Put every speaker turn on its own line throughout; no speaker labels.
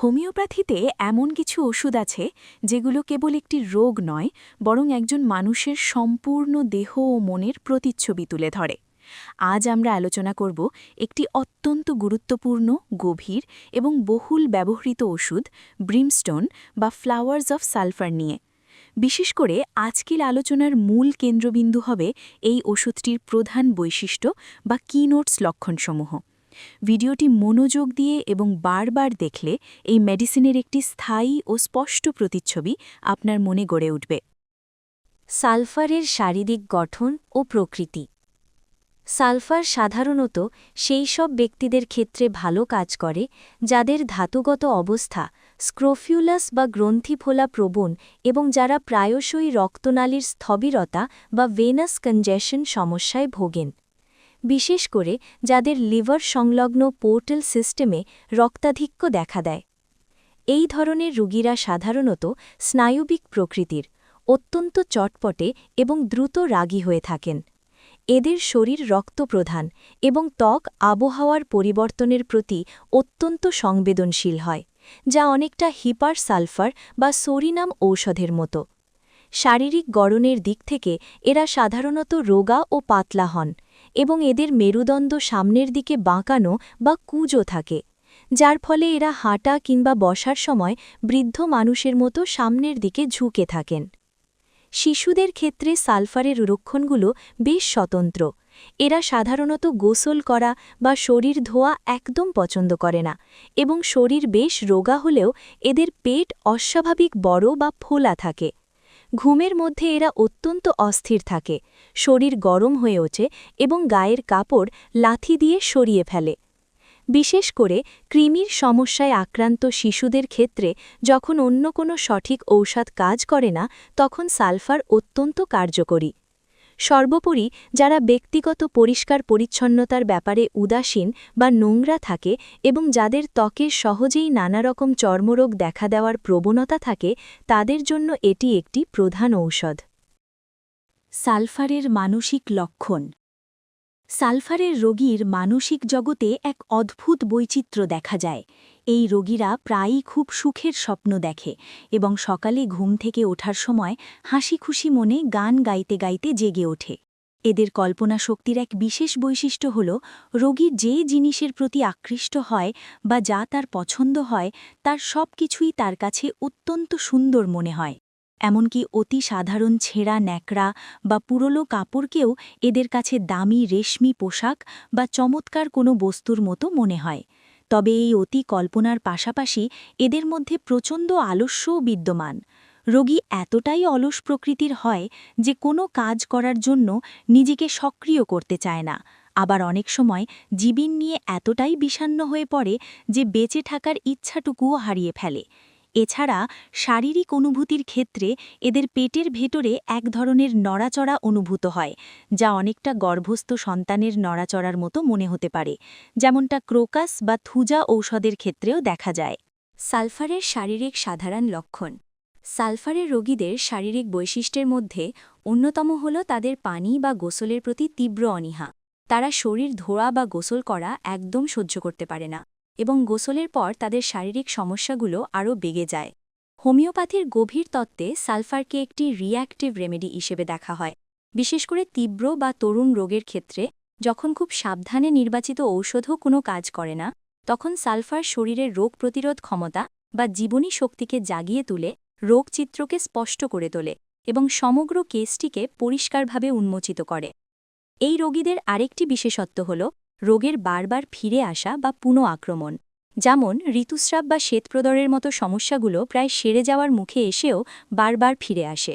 হোমিওপ্যাথিতে এমন কিছু ওষুধ আছে যেগুলো কেবল একটি রোগ নয়, বরং একজন মানুষের সম্পূর্ণ দেহ ও মনের প্রতিচ্ছবি তুলে ধরে। আজ আমরা আলোচনা করব একটি অত্যন্ত গুরুত্বপূর্ণ, গভীর এবং বহুল ব্যবহৃত ওষুধ ব্রিমস্টোন বা ফ্লাওয়ার্স অফ সালফার নিয়ে। বিশেষ করে আজকের আলোচনার মূল কেন্দ্রবিন্দু হবে এই ওষুধটির প্রধান বৈশিষ্ট্য বা কিনোটস লক্ষণসমূহ। ভিডিওটি মনোযোগ দিয়ে এবং বারবার দেখলে এই মেডিসিনের একটি স্থায়ী ও স্পষ্ট প্রতিচ্ছবি আপনার মনে গড়ে উঠবে।
সালফারের শারীরিক গঠন ও প্রকৃতি। সালফার সাধারণত সেই সব ব্যক্তিদের ক্ষেত্রে ভালো কাজ করে যাদের ধাতুগত অবস্থা স্ক্রোফিউলাস বা গ্রন্থিফোলা প্রবণ এবং যারা প্রায়শই রক্তনালীর স্থবিরতা বা ভেনাস কনজেশন সমস্যায় ভোগেন, বিশেষ করে যাদের লিভার সংলগ্ন পোর্টাল সিস্টেমে রক্তাধিক্য দেখা দেয়। এই ধরনের রোগীরা সাধারণত স্নায়বিক প্রকৃতির, অত্যন্ত চটপটে এবং দ্রুত রাগী হয়ে থাকেন। এদের শরীর রক্তপ্রধান এবং ত্বক আবহাওয়ার পরিবর্তনের প্রতি অত্যন্ত সংবেদনশীল হয়, যা অনেকটা হিপার সালফার বা সোরিনাম ঔষধের মতো। শারীরিক গড়নের দিক থেকে এরা সাধারণত রোগা ও পাতলা হন এবং এদের মেরুদণ্ড সামনের দিকে বাঁকানো বা কুঁজো থাকে, যার ফলে এরা হাঁটা কিংবা বসার সময় বৃদ্ধ মানুষের মতো সামনের দিকে ঝুঁকে থাকেন। শিশুদের ক্ষেত্রে সালফারের লক্ষণগুলো বেশ স্বতন্ত্র। এরা সাধারণত গোসল করা বা শরীর ধোয়া একদম পছন্দ করে না এবং শরীর বেশ রোগা হলেও এদের পেট অস্বাভাবিক বড় বা ফোলা থাকে। ঘুমের মধ্যে এরা অত্যন্ত অস্থির থাকে, শরীর গরম হয়ে ওঠে এবং গায়ের কাপড় লাথি দিয়ে সরিয়ে ফেলে। বিশেষ করে কৃমির সমস্যায় আক্রান্ত শিশুদের ক্ষেত্রে যখন অন্য কোনো সঠিক ঔষধ কাজ করে না, তখন সালফার অত্যন্ত কার্যকরী। সর্বোপরি যারা ব্যক্তিগত পরিষ্কার পরিচ্ছন্নতার ব্যাপারে উদাসীন বা নোংরা থাকে এবং যাদের ত্বকে সহজেই নানারকম চর্মরোগ দেখা দেওয়ার প্রবণতা থাকে, তাদের জন্য এটি একটি প্রধান ঔষধ।
সালফারের মানসিক লক্ষণ। সালফারের রোগীর মানসিক জগতে এক অদ্ভুত বৈচিত্র্য দেখা যায়। এই রোগীরা প্রায়ই খুব সুখের স্বপ্ন দেখে এবং সকালে ঘুম থেকে ওঠার সময় হাসি খুশি মনে গান গাইতে গাইতে জেগে ওঠে। এদের কল্পনা শক্তির এক বিশেষ বৈশিষ্ট্য হল, রোগী যে জিনিসের প্রতি আকৃষ্ট হয় বা যা তার পছন্দ হয়, তার সব কিছুই তার কাছে অত্যন্ত সুন্দর মনে হয়। এমনকি অতি সাধারণ ছেঁড়া ন্যাকড়া বা পুরনো কাপড়কেও এদের কাছে দামি রেশমি পোশাক বা চমৎকার কোনো বস্তুর মতো মনে হয়। তবে এই অতি কল্পনার পাশাপাশি এদের মধ্যে প্রচণ্ড আলস্যও বিদ্যমান। রোগী এতটাই অলস প্রকৃতির হয় যে কোনো কাজ করার জন্য নিজেকে সক্রিয় করতে চায় না, আবার অনেক সময় জীবন নিয়ে এতটাই বিষণ্ণ হয়ে পড়ে যে বেঁচে থাকার ইচ্ছাটুকুও হারিয়ে ফেলে। এছাড়া শারীরিক অনুভূতির ক্ষেত্রে এদের পেটের ভেতরে এক ধরনের নড়াচড়া অনুভূত হয়, যা অনেকটা গর্ভস্থ সন্তানের নড়াচড়ার মতো মনে হতে পারে, যেমনটা ক্রোকাস বা থুজা ঔষধের ক্ষেত্রেও দেখা যায়। সালফারের শারীরিক সাধারণ লক্ষণ। সালফারের রোগীদের শারীরিক বৈশিষ্ট্যের মধ্যে অন্যতম হল তাদের পানি বা গোসলের প্রতি তীব্র অনীহা। তারা শরীর ধোয়া বা গোসল করা একদম সহ্য করতে পারে না এবং গোসলের পর তাদের শারীরিক সমস্যাগুলো আরও বেগে যায়। হোমিওপ্যাথির গভীর তত্ত্বে সালফারকে একটি রিঅ্যাক্টিভ রেমেডি হিসেবে দেখা হয়, বিশেষ করে তীব্র বা তরুণ রোগের ক্ষেত্রে। যখন খুব সাবধানে নির্বাচিত ঔষধও কোনো কাজ করে না, তখন সালফার শরীরের রোগ প্রতিরোধ ক্ষমতা বা জীবনী শক্তিকে জাগিয়ে তুলে রোগচিত্রকে স্পষ্ট করে তোলে এবং সমগ্র কেসটিকে পরিষ্কারভাবে উন্মোচিত করে। এই রোগীদের আরেকটি বিশেষত্ব হল রোগের বারবার ফিরে আসা বা পুনঃ আক্রমণ। যেমন ঋতুস্রাব বা শ্বেতপ্রদরের মতো সমস্যাগুলো প্রায় সেরে যাওয়ার মুখে এসেও বারবার ফিরে আসে।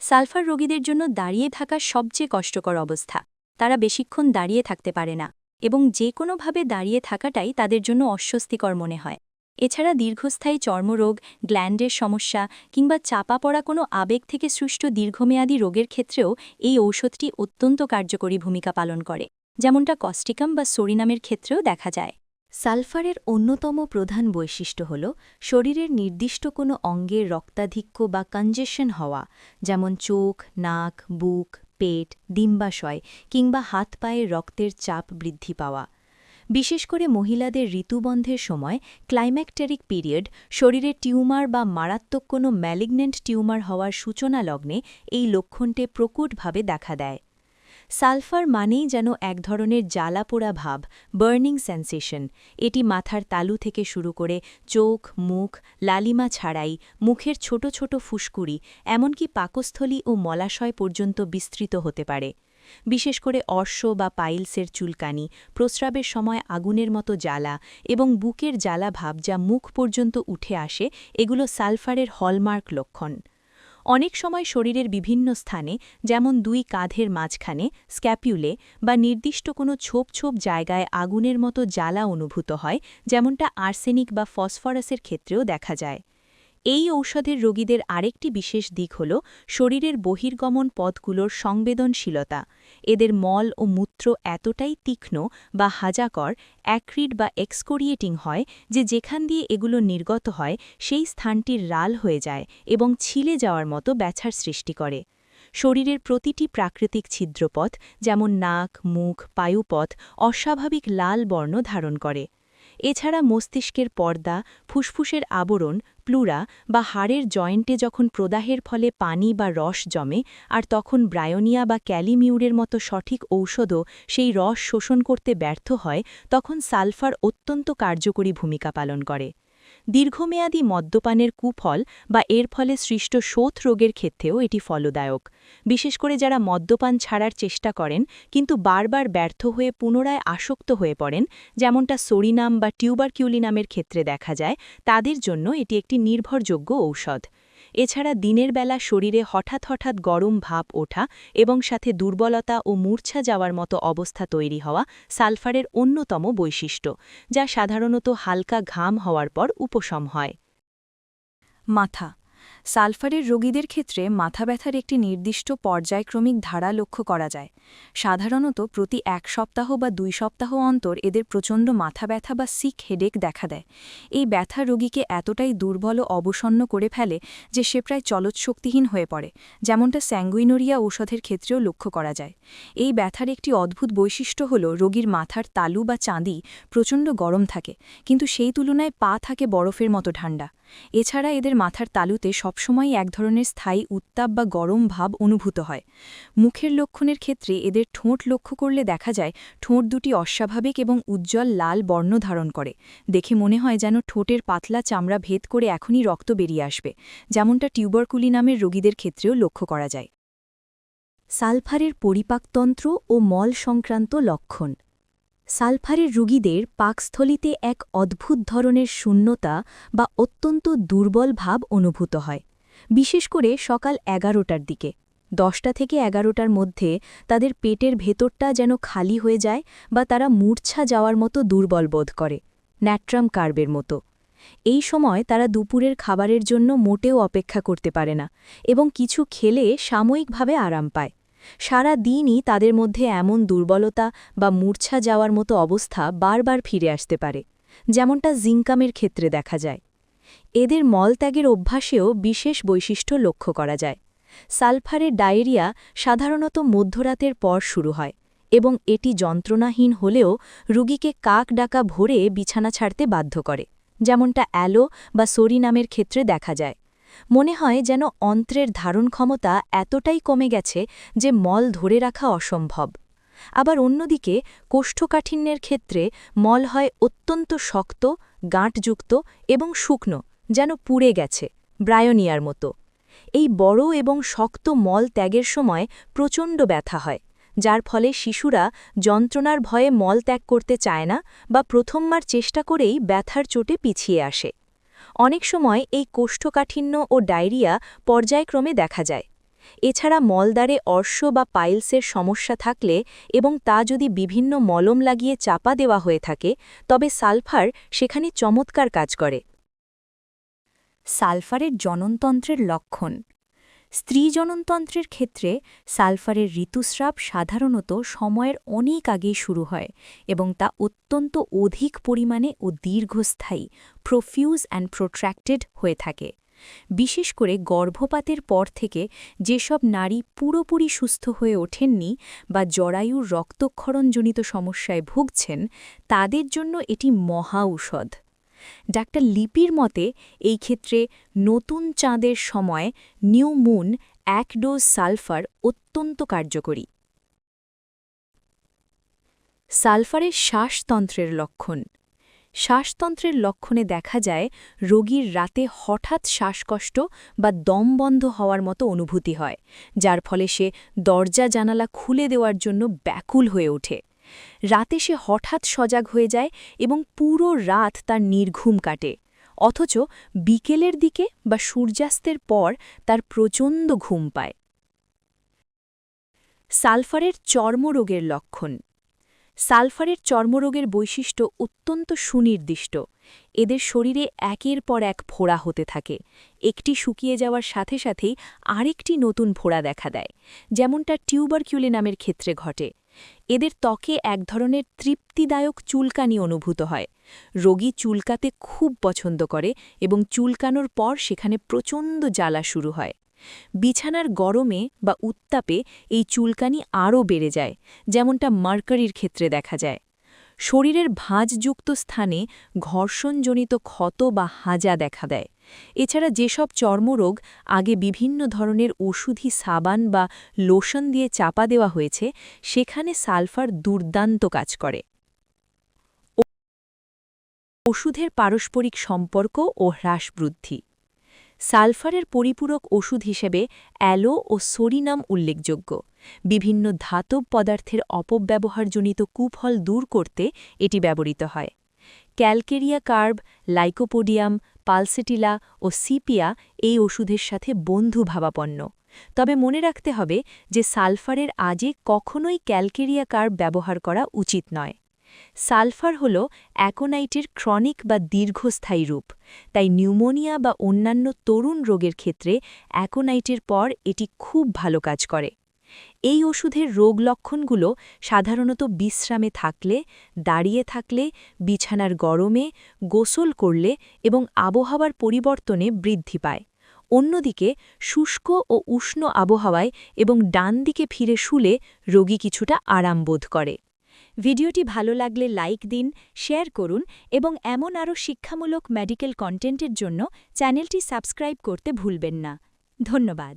সালফার রোগীদের জন্য দাঁড়িয়ে থাকা সবচেয়ে কষ্টকর অবস্থা। তারা বেশিক্ষণ দাঁড়িয়ে থাকতে পারে না এবং যে কোনোভাবে দাঁড়িয়ে থাকাটাই তাদের জন্য অস্বস্তিকর মনে হয়। এছাড়া দীর্ঘস্থায়ী চর্মরোগ, গ্ল্যান্ডের সমস্যা কিংবা চাপা পড়া কোনো আবেগ থেকে সৃষ্ট দীর্ঘমেয়াদী রোগের ক্ষেত্রেও এই ঔষধটি অত্যন্ত কার্যকরী ভূমিকা পালন করে, যেমনটা কস্টিকাম বা সোরিনামের ক্ষেত্রেও দেখা যায়। সালফারের অন্যতম প্রধান বৈশিষ্ট্য হল শরীরের নির্দিষ্ট কোনো অঙ্গের রক্তাধিক্য বা কনজেশন হওয়া, যেমন চোখ, নাক, বুক, পেট, ডিম্বাশয় কিংবা হাত পায়ের রক্তের চাপ বৃদ্ধি পাওয়া।
বিশেষ করে মহিলাদের ঋতুবন্ধের সময় ক্লাইম্যাক্টেরিক পিরিয়ড শরীরে টিউমার বা মারাত্মক কোনো ম্যালিগন্যান্ট টিউমার হওয়ার সূচনা লগ্নে এই লক্ষণটি প্রকটভাবে দেখা দেয়। সালফার মানেই যেন এক ধরনের জ্বালাপোড়া ভাব, বার্নিং সেন্সেশন। এটি মাথার তালু থেকে শুরু করে চোখ, মুখ, লালিমা ছাড়াই, মুখের ছোট ছোট ফুসকুড়ি, এমনকি পাকস্থলী ও মলাশয় পর্যন্ত বিস্তৃত হতে পারে। বিশেষ করে অর্শ বা পাইলসের চুলকানি, প্রস্রাবের সময় আগুনের মতো জ্বালা এবং বুকের জ্বালা ভাব যা মুখ পর্যন্ত উঠে আসে, এগুলো সালফারের হলমার্ক লক্ষণ। অনেক সময় শরীরের বিভিন্ন স্থানে, যেমন দুই কাঁধের মাঝখানে, স্ক্যাপিউলে বা নির্দিষ্ট কোনো ছোপ ছোপ জায়গায় আগুনের মতো জ্বালা অনুভূত হয়, যেমনটা আর্সেনিক বা ফসফরাসের ক্ষেত্রেও দেখা যায়। এই ঔষধের রোগীদের আরেকটি বিশেষ দিক হল শরীরের বহির্গমন পথগুলোর সংবেদনশীলতা। এদের মল ও মূত্র এতটাই তীক্ষ্ণ বা হাজাকর, অ্যাক্রিড বা এক্সকোরিয়েটিং হয় যে যেখান দিয়ে এগুলো নির্গত হয় সেই স্থানটির রাল হয়ে যায় এবং ছিলে যাওয়ার মতো ব্যথার সৃষ্টি করে। শরীরের প্রতিটি প্রাকৃতিক ছিদ্রপথ, যেমন নাক, মুখ, পায়ুপথ, অস্বাভাবিক লাল বর্ণ ধারণ করে। এছাড়া মস্তিষ্কের পর্দা, ফুসফুসের আবরণ, প্লুরা বা হাড়ের জয়েন্টে যখন প্রদাহের ফলে পানি বা রস জমে, আর তখন ব্রায়োনিয়া বা ক্যালিমিউরের মতো সঠিক ঔষধও সেই রস শোষণ করতে ব্যর্থ হয়, তখন সালফার অত্যন্ত কার্যকরী ভূমিকা পালন করে। দীর্ঘমেয়াদী মদ্যপানের কুফল বা এর ফলে সৃষ্ট শোথ রোগের ক্ষেত্রেও এটি ফলদায়ক। বিশেষ করে যারা মদ্যপান ছাড়ার চেষ্টা করেন কিন্তু বারবার ব্যর্থ হয়ে পুনরায় আসক্ত হয়ে পড়েন, যেমনটা সোরিনাম বা টিউবারকিউলিনামের ক্ষেত্রে দেখা যায়, তাদের জন্য এটি একটি নির্ভরযোগ্য ঔষধ। এছাড়া দিনের বেলা শরীরে হঠাৎ হঠাৎ গরম ভাব ওঠা এবং সাথে দুর্বলতা ও মূর্ছা যাওয়ার মতো অবস্থা তৈরি হওয়া সালফারের অন্যতম বৈশিষ্ট্য, যা সাধারণত হালকা ঘাম হওয়ার পর উপশম হয়।
মাথা। সালফারের রোগীদের ক্ষেত্রে মাথা ব্যথার একটি নির্দিষ্ট পর্যায়ক্রমিক ধারা লক্ষ্য করা যায়। সাধারণত প্রতি 1 সপ্তাহ বা 2 সপ্তাহ অন্তর এদের প্রচণ্ড মাথা ব্যথা বা সিক হেডেক দেখা দেয়। এই ব্যথা রোগীকে এতটাই দুর্বল ও অবসন্ন করে ফেলে যে সে প্রায় চলৎশক্তিহীন হয়ে পড়ে, যেমনটা স্যাঙ্গুইনোরিয়া ঔষধের ক্ষেত্রেও লক্ষ্য করা যায়। এই ব্যথার একটি অদ্ভুত বৈশিষ্ট্য হল রোগীর মাথার তালু বা চাঁদি প্রচণ্ড গরম থাকে, কিন্তু সেই তুলনায় পা থাকে বরফের মতো ঠান্ডা। এছাড়া এদের মাথার তালুতে সবসময় এক ধরনের স্থায়ী উত্তাপ বা গরম ভাব অনুভূত হয়। মুখের লক্ষণের ক্ষেত্রে এদের ঠোঁট লক্ষ্য করলে দেখা যায় ঠোঁট দুটি অস্বাভাবিক এবং উজ্জ্বল লাল বর্ণ ধারণ করে। দেখে মনে হয় যেন ঠোঁটের পাতলা চামড়া ভেদ করে এখনই রক্ত বেরিয়ে আসবে, যেমনটা টিউবারকুলিনামের রোগীদের ক্ষেত্রেও লক্ষ্য করা যায়।
সালফারের পরিপাকতন্ত্র ও মল সংক্রান্ত লক্ষণ। সালফারের রোগীদের পাকস্থলিতে এক অদ্ভুত ধরনের শূন্যতা বা অত্যন্ত দুর্বল ভাব অনুভূত হয়, বিশেষ করে সকাল 11টার দিকে। 10টা থেকে 11টার মধ্যে তাদের পেটের ভেতরটা যেন খালি হয়ে যায় বা তারা মূর্ছা যাওয়ার মতো দুর্বল বোধ করে, ন্যাট্রাম কার্বের মতো। এই সময় তারা দুপুরের খাবারের জন্য মোটেও অপেক্ষা করতে পারে না এবং কিছু খেলে সাময়িকভাবে আরাম পায়। সারা দিনই তাদের মধ্যে এমন দুর্বলতা বা মূর্ছা যাওয়ার মতো অবস্থা বারবার ফিরে আসতে পারে, যেমনটা জিঙ্কামের ক্ষেত্রে দেখা যায়। এদের মলত্যাগের অভ্যাসেও বিশেষ বৈশিষ্ট্য লক্ষ্য করা যায়। সালফারের ডায়রিয়া সাধারণত মধ্যরাতের পর শুরু হয় এবং এটি যন্ত্রণাহীন হলেও রোগীকে কাক ডাকা ভরে বিছানা ছাড়তে বাধ্য করে, যেমনটা অ্যালো বা সোরিনামের ক্ষেত্রে দেখা যায়। মনে হয় যেন অন্ত্রের ধারণ ক্ষমতা এতটাই কমে গেছে যে মল ধরে রাখা অসম্ভব। আবার অন্যদিকে কোষ্ঠকাঠিন্যের ক্ষেত্রে মল হয় অত্যন্ত শক্ত, গাঁটযুক্ত এবং শুকনো, যেন পুড়ে গেছে, ব্রায়োনিয়ার মতো। এই বড় এবং শক্ত মল ত্যাগের সময় প্রচণ্ড ব্যথা হয়, যার ফলে শিশুরা যন্ত্রণার ভয়ে মল ত্যাগ করতে চায় না বা প্রথমবার চেষ্টা করেই ব্যথার চোটে পিছিয়ে আসে। অনেক সময় এই কোষ্ঠকাঠিন্য ও ডায়রিয়া পর্যায়ক্রমে দেখা যায়। এছাড়া মলদ্বারে অর্শ বা পাইলসের সমস্যা থাকলে এবং তা যদি বিভিন্ন মলম লাগিয়ে চাপা দেওয়া হয়ে থাকে, তবে সালফার সেখানে চমৎকার কাজ করে। সালফারের জননতন্ত্রের লক্ষণ। স্ত্রী জননতন্ত্রের ক্ষেত্রে সালফারের ঋতুস্রাব সাধারণত সময়ের অনেক আগেই শুরু হয় এবং তা অত্যন্ত অধিক পরিমাণে ও দীর্ঘস্থায়ী, প্রফিউজ অ্যান্ড প্রোট্র্যাক্টেড হয়ে থাকে।
বিশেষ করে গর্ভপাতের পর থেকে যেসব নারী পুরোপুরি সুস্থ হয়ে ওঠেননি বা জরায়ুর রক্তক্ষরণজনিত সমস্যায় ভুগছেন তাদের জন্য এটি মহা ঔষধ। ডাক্তার লিপির মতে এই ক্ষেত্রে নতুন চাঁদের সময় নিউ মুন 1 ডোজ সালফার অত্যন্ত কার্যকরী। সালফারের শ্বাসতন্ত্রের লক্ষণ। শ্বাসতন্ত্রের লক্ষণে দেখা যায় রোগীর রাতে হঠাৎ শ্বাসকষ্ট বা দম বন্ধ হওয়ার মতো অনুভূতি হয়, যার ফলে সে দরজা জানালা খুলে দেওয়ার জন্য ব্যাকুল হয়ে ওঠে। রাতে সে হঠাৎ সজাগ হয়ে যায় এবং পুরো রাত তার নির্ঘুম কাটে, অথচ বিকেলের দিকে বা সূর্যাস্তের পর তার প্রচণ্ড ঘুম পায়। সালফারের চর্মরোগের লক্ষণ। সালফারের চর্মরোগের বৈশিষ্ট্য অত্যন্ত সুনির্দিষ্ট। এদের শরীরে একের পর এক ফোড়া হতে থাকে, একটি শুকিয়ে যাওয়ার সাথে সাথেই আরেকটি নতুন ফোড়া দেখা দেয়, যেমনটা টিউবারকিউলি নামের ক্ষেত্রে ঘটে। এদের ত্বকে এক ধরনের তৃপ্তিদায়ক চুলকানি অনুভূত হয়। রোগী চুলকাতে খুব পছন্দ করে এবং চুলকানোর পর সেখানে প্রচণ্ড জ্বালা শুরু হয়। বিছানার গরমে বা উত্তাপে এই চুলকানি আরও বেড়ে যায়, যেমনটা মার্কারির ক্ষেত্রে দেখা যায়। শরীরের ভাঁজযুক্ত স্থানে ঘর্ষণজনিত ক্ষত বা হাজা দেখা দেয়। এছাড়া যেসব চর্মরোগ আগে বিভিন্ন ধরনের ওষুধি সাবান বা লোশন দিয়ে চাপা দেওয়া হয়েছে, সেখানে সালফার দুর্দান্ত কাজ করে। ওষুধের পারস্পরিক সম্পর্ক ও হ্রাসবৃদ্ধি। সালফারের পরিপূরক ওষুধ হিসেবে অ্যালো ও সোরিনাম উল্লেখযোগ্য। বিভিন্ন ধাতব পদার্থের অপব্যবহারজনিত কুফল দূর করতে এটি ব্যবহৃত হয়। ক্যালকেরিয়া কার্ব, লাইকোপোডিয়াম, পালসেটিলা ও সিপিয়া এই ওষুধের সাথে বন্ধুভাবাপন্ন। তবে মনে রাখতে হবে যে সালফারের আগে কখনোই ক্যালকেরিয়া কার্ব ব্যবহার করা উচিত নয়। সালফার হল অ্যাকোনাইটের ক্রনিক বা দীর্ঘস্থায়ী রূপ, তাই নিউমোনিয়া বা অন্যান্য তরুণ রোগের ক্ষেত্রে অ্যাকোনাইটের পর এটি খুব ভালো কাজ করে। এই ওষুধের রোগ লক্ষণগুলো সাধারণত বিশ্রামে থাকলে, দাঁড়িয়ে থাকলে, বিছানার গরমে, গোসল করলে এবং আবহাওয়ার পরিবর্তনে বৃদ্ধি পায়। অন্যদিকে শুষ্ক ও উষ্ণ আবহাওয়ায় এবং ডান দিকে ফিরে শুলে রোগী কিছুটা আরাম বোধ করে। ভিডিওটি ভালো লাগলে লাইক দিন, শেয়ার করুন এবং এমন আরও শিক্ষামূলক মেডিকেল কন্টেন্টের জন্য চ্যানেলটি সাবস্ক্রাইব করতে ভুলবেন না। ধন্যবাদ।